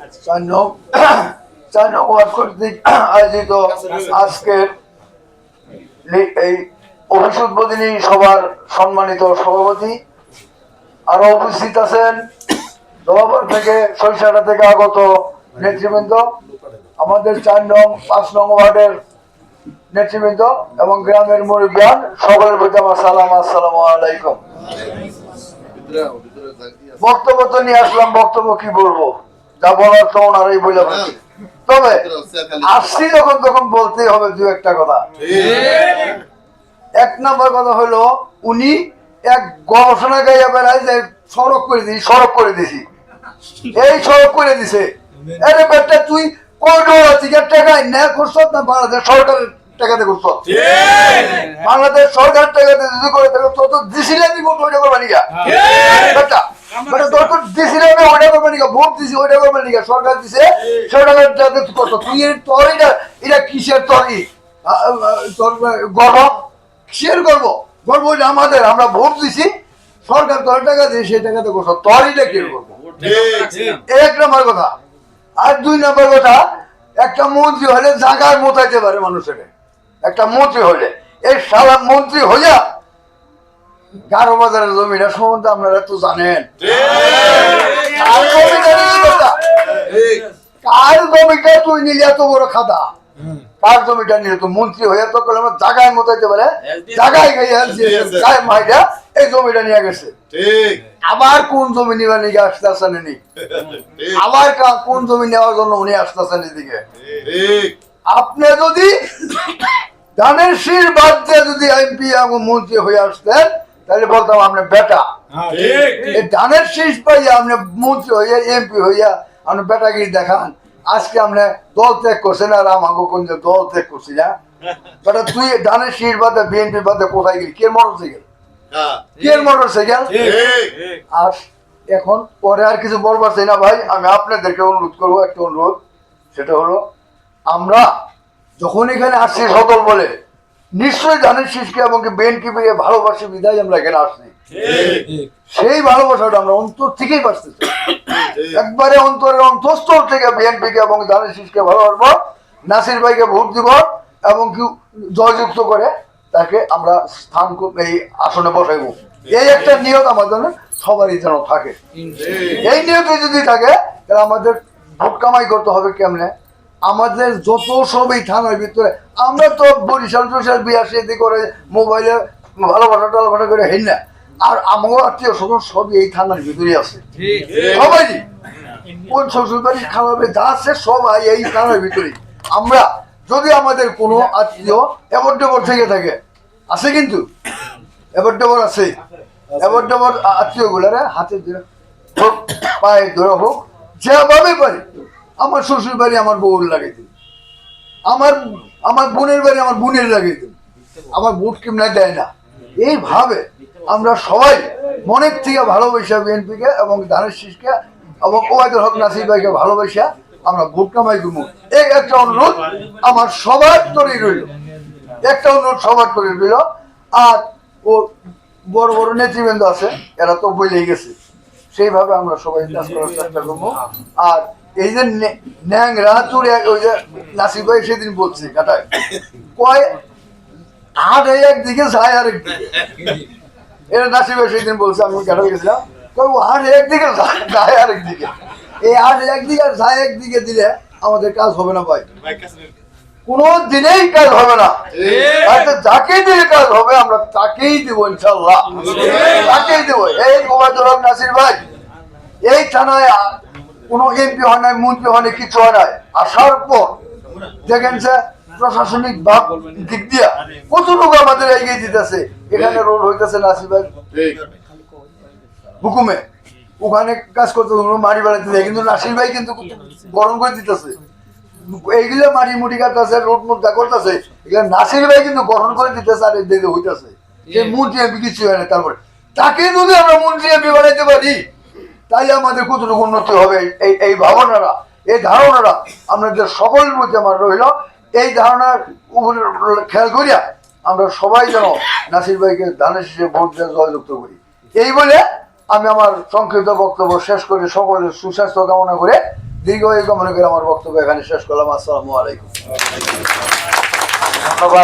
চার নং ওয়ার্ড কর্তৃক আয়োজিত আজকের এই অভিষেকবোধিনী সভার সম্মানিত সভাপতি আরো উপস্থিত আছেন দোয়াপাড়া থেকে সরিষাটা থেকে আগত নেতৃবৃন্দ, আমাদের 4 নং 5 নং ওয়ার্ডের নেতৃবৃন্দ এবং গ্রামের মুরব্বিয়ান, সকলের প্রতি আমার সালাম, আসসালামু আলাইকুম। বক্তব্য তো নিয়ে আসলাম, বক্তব্য কি বলবো, যা বলার তো ওনারাই বলে বলছি, তবে আসছি যখন তখন বলতেই হবে দু একটা কথা। এক নম্বর কথা হলো, উনি এক গবেষণা গাইয়া বেড়ায় যে সড়ক করে দিছি, এই সড়ক করে দিছে। আরে বেটা, তুই টাকা না করছ না বাংলাদেশ সরকারের টাকাতে করছ? বাংলাদেশ সরকারের টাকাতে যদি করে থাকো তো দিছিলাম ওইটা করবা নিকা বেটা, মানে দরকার দিছিলাম ওইটা করবা নিকা, ভোট দিছি ওইটা করবা নিকা, সরকার দিছে সেটা করতো। তুই তোর এটা কিসের তরি তোর গর্ব, কিসের গর্ব? গর্ব ওইটা আমাদের, আমরা ভোট দিছি, সরকার তোর টাকা দিয়ে সেই টাকাতে করছো, তোর এটা কি করবো? এক নম্বর কথা। আর 2 নম্বর কথা, একটা মন্ত্রী হলে জায়গায় মোতাইতে পারে মানুষের, একটা মন্ত্রী হলে, এই সারা মন্ত্রী হইয়া গারো বাজারের জমিটা সম্বন্ধে আপনারা তো জানেন, কার জমিটা তুই নিলে এত বড় খাতা, কার জমিটা নিলে তো মন্ত্রী হইয়া তো জায়গায় মোতাইতে পারে, জায়গায় গায়ে মাইটা এই জমিটা নিয়ে গেছে। আবার কোন জমি নিবার নিয়ে আসতেছেন এদিকে, আবার কোন জমি নেওয়ার জন্য উনি আসতেছেন এদিকে। আপনি যদি ধানের শীষ বাদ দিয়ে যদি এমপি এবং মন্ত্রী হয়ে আসতেন তাহলে বলতাম আপনার বেটা, ধানের শীষ পাইয়া আপনি মন্ত্রী হইয়া এমপি হইয়া আপনার বেটাগিরি দেখান। আজকে আমরা দল ত্যাগ করছেন আর আমাকে কোন দল ত্যাগ করছি না বেটা, তুই ধানের শীষ বাদে বিএনপি বাদে কোথায় গেলি? কে মোটর সাইকেল? আর এখন পরে আর কিছু বলবার চাই না ভাই, আমি আপনাদেরকে অনুরোধ করবো, একটা অনুরোধ, সেটা হলো আমরা যখন এখানে আসছি সদল বলে নিশ্চয়ই ধানের শীষকে এবং বিএনপি ভালোবাসি বিদায় আমরা এখানে আসছি, সেই ভালোবাসাটা আমরা অন্তর থেকেই বাঁচতেছি, একবারে অন্তরের অন্তঃস্থল থেকে বিএনপিকে এবং ধানের শীষকে ভালোবাসবো, নাসির ভাইকে ভোট দিব এবং কি জয়যুক্ত করে তাকে আমরা স্থান এই আসনে বসাইব। এই একটা নিয়ত আমাদের সবারই যেন থাকে। এই নিয়তে যদি থাকে তাহলে আমাদের ভোট কামাই করতে হবে কেমনে? আমাদের যত সব এই থানার ভিতরে, আমরা তো বরিশাল বিয়ার সেদি করে মোবাইলে ভালোবাসা করে হেন না, আর আমার আত্মীয় স্বজন সবই এই থানার ভিতরে আছে, সবাই কোন শ্বশুর বাড়ি খাওয়াবে যা আছে সবাই এই থানার ভিতরে। আমরা যদি আমাদের কোনো আত্মীয় এবার ডেবর থেকে থাকে, আছে কিন্তু এবার ডেবর আছে, এবার ডেবর আত্মীয় গুলারে হাতে ধরে হোক পায়ে ধরে হোক যেভাবে পারি, আমার শ্বশুর বাড়ি আমার বউর লাগিয়ে দিন, আমার বোনের বাড়ি আমার বোনের লাগিয়ে দিন, আমার ভোট কেমন দেয় না। এইভাবে আমরা সবাই মনের থেকে ভালোবাসা বিএনপিকে এবং ধানের শীষকে এবং ওবায়দুল হক নাসির ভাইকে ভালোবাসা আমরা ভোট কামাই করবো। এই একটা অনুরোধ আমার সবার তৈরি রইল, একটা অনুরোধ সবার তৈরি রইল। আর ও বড় বড় নেতৃবৃন্দ আছে, এরা তো বলেই গেছে, সেইভাবে আমরা সবাই কাজ করার চেষ্টা করবো। আর এই যে ন্যাংরা চুরি, ওই যে নাসির ভাই সেদিন বলছি কাটায় কয় হাট একদিকে যায় আরেকদিকে, এটা নাসির ভাই সেদিন বলছে, আমি কাটাতে গেছিলাম, হাট একদিকে যায় আরেকদিকে, এই হাট একদিকে আর যায় একদিকে দিলে আমাদের কাজ হবে না ভাই, কোনো দিনেই কাজ হবে না। যাকে দিয়ে কাজ হবে আমরা তাকেই দিব ইনশাল্লাহ, তাকেই দেব। এই ওবায়দুল হক নাসির ভাই এই থানায় কোনো এমপি হয় নাই, মন্ত্রী হয় নাই, কিছু হয় নাই, আসার পর দেখেন যে প্রশাসনিক ভাব দিক দিয়া কত লোক আমাদের এগিয়ে দিতেছে। এখানে রোড হইতেছে নাসির ভাই হুকুমে, ওখানে কাজ করতে মাটি বাড়াইতেছে, কিন্তু নাসির ভাই কিন্তু গরম করে দিতেছে, এইগুলো মাটি মুটি কাটতেছে, রোড মুটা করতেছে, এগুলো নাসির ভাই কিন্তু গঠন করে দিতেছে আর দেখে হইতেছে যে মন্ত্রী এমপি কিছু হয় না। তারপরে তাকে যদি আমরা মন্ত্রী এমপি বানাইতে পারি তাই আমাদের কতটুকু উন্নতি হবে, এই ভাবনারা, এই ধারণারা আমাদের সকলের মধ্যে আমার রইল। এই ধারণার উপর খেয়াল করিয়া আমরা সবাই যেন নাসির ভাইকে ধানের শীষে ভোট দিয়ে জয়যুক্ত করি। এই বলে আমি আমার সংক্ষিপ্ত বক্তব্য শেষ করে সকলের সুস্বাস্থ্য কামনা করে দীর্ঘ এই কামনা করে আমার বক্তব্য এখানে শেষ করলাম। আসসালামু আলাইকুম। ধন্যবাদ।